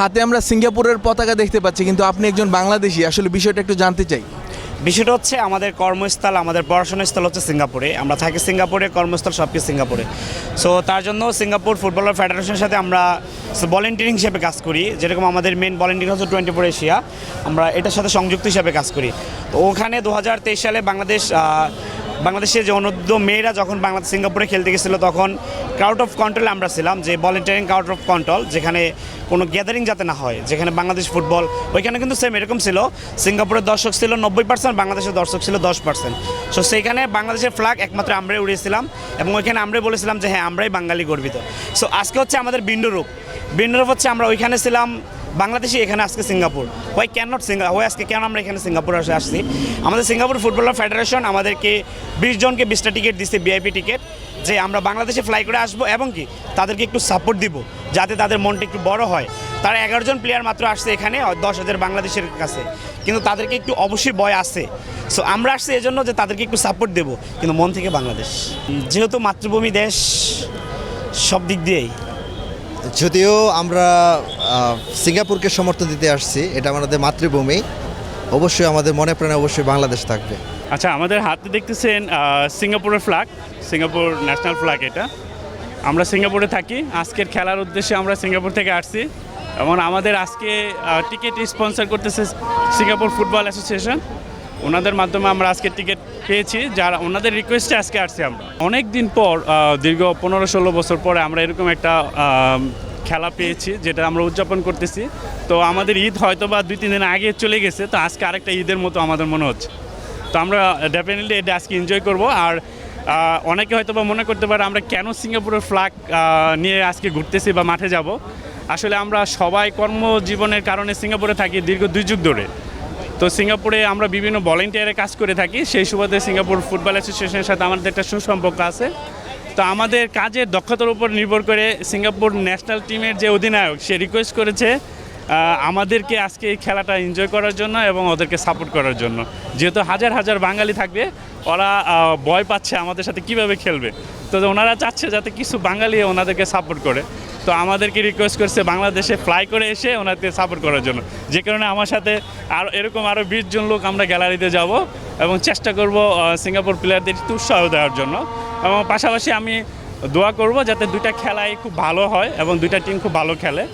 হাতে আমরা সিঙ্গাপুরের পতাকা দেখতে পাচ্ছি, কিন্তু আপনি একজন বাংলাদেশী, আসলে বিষয়টা একটু জানতে চাই। বিষয়টা হচ্ছে আমাদের কর্মস্থল, আমাদের পড়াশোনার স্থল হচ্ছে সিঙ্গাপুরে। আমরা থাকি সিঙ্গাপুরে, কর্মস্থল সব কিছু সিঙ্গাপুরে। সো তার জন্য সিঙ্গাপুর ফুটবলার ফেডারেশনের সাথে আমরা ভলেন্টিয়ারিং হিসেবে কাজ করি। যেরকম আমাদের মেন ভলেন্টিয়ার হচ্ছে 24 এশিয়া, আমরা এটার সাথে সংযুক্ত হিসেবে কাজ করি। তো ওখানে 2023 সালে বাংলাদেশের যে অনূর্ধ্ব মেয়েরা যখন বাংলাদেশ সিঙ্গাপুরে খেলতে গেছিলো, তখন ক্রাউড অফ কন্ট্রোলে আমরা ছিলাম, যে ভলেন্টিয়ারিং ক্রাউড অফ কন্ট্রোল, যেখানে কোনো গ্যাদারিং যাতে না হয়, যেখানে বাংলাদেশ ফুটবল, ওইখানে কিন্তু সেম এরকম ছিল। সিঙ্গাপুরের দর্শক ছিল 90%, বাংলাদেশের দর্শক ছিল 10%। সো সেইখানে বাংলাদেশের ফ্ল্যাগ একমাত্র আমরাই উড়িয়েছিলাম, এবং ওইখানে আমরাই বলেছিলাম যে হ্যাঁ, আমরাই বাঙালি গর্বিত। সো আজকে হচ্ছে আমাদের ভিন্নরূপ হচ্ছে আমরা ওইখানে ছিলাম বাংলাদেশি, এখানে আজকে Singapore. Why can not why আজকে কেন আমরা এখানে সিঙ্গাপুরে আসছি? আমাদের সিঙ্গাপুর ফুটবলার ফেডারেশন আমাদেরকে 20 জনকে 20টা টিকিট দিচ্ছে, ভিআইপি টিকিট, যে আমরা বাংলাদেশে ফ্লাই করে আসবো এবং কি তাদেরকে একটু সাপোর্ট দিব, যাতে তাদের মনটা একটু বড় হয়। তারা 11 জন প্লেয়ার মাত্র আসছে এখানে 10,000 বাংলাদেশের কাছে, কিন্তু তাদেরকে একটু অবশ্যই ভয় আছে। সো আমরা আসছি এজন্য যে তাদেরকে একটু সাপোর্ট দেবো, কিন্তু মন থেকে বাংলাদেশ, যেহেতু মাতৃভূমি দেশ সব দিক দিয়েই। যদিও আমরা সিঙ্গাপুরকে সমর্থন দিতে আসছি, এটা আমাদের মাতৃভূমি, অবশ্যই আমাদের মনে প্রাণে অবশ্যই বাংলাদেশ থাকবে। আচ্ছা, আমাদের হাতে দেখতেছেন সিঙ্গাপুরের ফ্ল্যাগ, সিঙ্গাপুর ন্যাশনাল ফ্ল্যাগ। এটা আমরা সিঙ্গাপুরে থাকি, আজকের খেলার উদ্দেশ্যে আমরা সিঙ্গাপুর থেকে আসছি, এবং আমাদের আজকে টিকিট স্পন্সর করতেছে সিঙ্গাপুর ফুটবল অ্যাসোসিয়েশন। ওনাদের মাধ্যমে আমরা আজকে টিকিট পেয়েছি, যারা ওনাদের রিকোয়েস্টে আজকে আসছি। আমরা অনেক দিন পর, দীর্ঘ 15-16 বছর পরে আমরা এরকম একটা খেলা পেয়েছি, যেটা আমরা উদযাপন করতেছি। তো আমাদের ঈদ হয়তো বা 2-3 দিন আগে চলে গেছে, তো আজকে আরেকটা ঈদের মতো আমাদের মনে হচ্ছে। তো আমরা ডেফিনেটলি এটা আজকে এনজয় করব। আর অনেকে হয়তো বা মনে করতে পারে আমরা কেন সিঙ্গাপুরের ফ্ল্যাগ নিয়ে আজকে ঘুরতেছি বা মাঠে যাব। আসলে আমরা সবাই কর্মজীবনের কারণে সিঙ্গাপুরে থাকি দীর্ঘ 2 যুগ ধরে। তো সিঙ্গাপুরে আমরা বিভিন্ন ভলেন্টিয়ারে কাজ করে থাকি, সেই সুবাদে সিঙ্গাপুর ফুটবল অ্যাসোসিয়েশনের সাথে আমাদের একটা সুসম্পর্ক আছে। তো আমাদের কাজের দক্ষতার উপর নির্ভর করে সিঙ্গাপুর ন্যাশনাল টিমের যে অধিনায়ক, সে রিকোয়েস্ট করেছে আমাদেরকে আজকে এই খেলাটা এনজয় করার জন্য এবং ওদেরকে সাপোর্ট করার জন্য। যেহেতু হাজার হাজার বাঙালি থাকবে, ওরা ভয় পাচ্ছে আমাদের সাথে কিভাবে খেলবে, তো ওনারা চাচ্ছে যাতে কিছু বাঙালি ওনাদেরকে সাপোর্ট করে। তো আমাদেরকে রিকোয়েস্ট করছে বাংলাদেশে ফ্লাই করে এসে ওনাদেরকে সাপোর্ট করার জন্য, যে কারণে আমার সাথে আরও 20 জন লোক আমরা গ্যালারিতে যাব এবং চেষ্টা করব সিঙ্গাপুর প্লেয়ারদের একটু উৎসাহ দেওয়ার জন্য। এবং পাশাপাশি আমি দোয়া করব যাতে 2টা খেলাই খুব ভালো হয় এবং 2টা টিম খুব ভালো খেলে।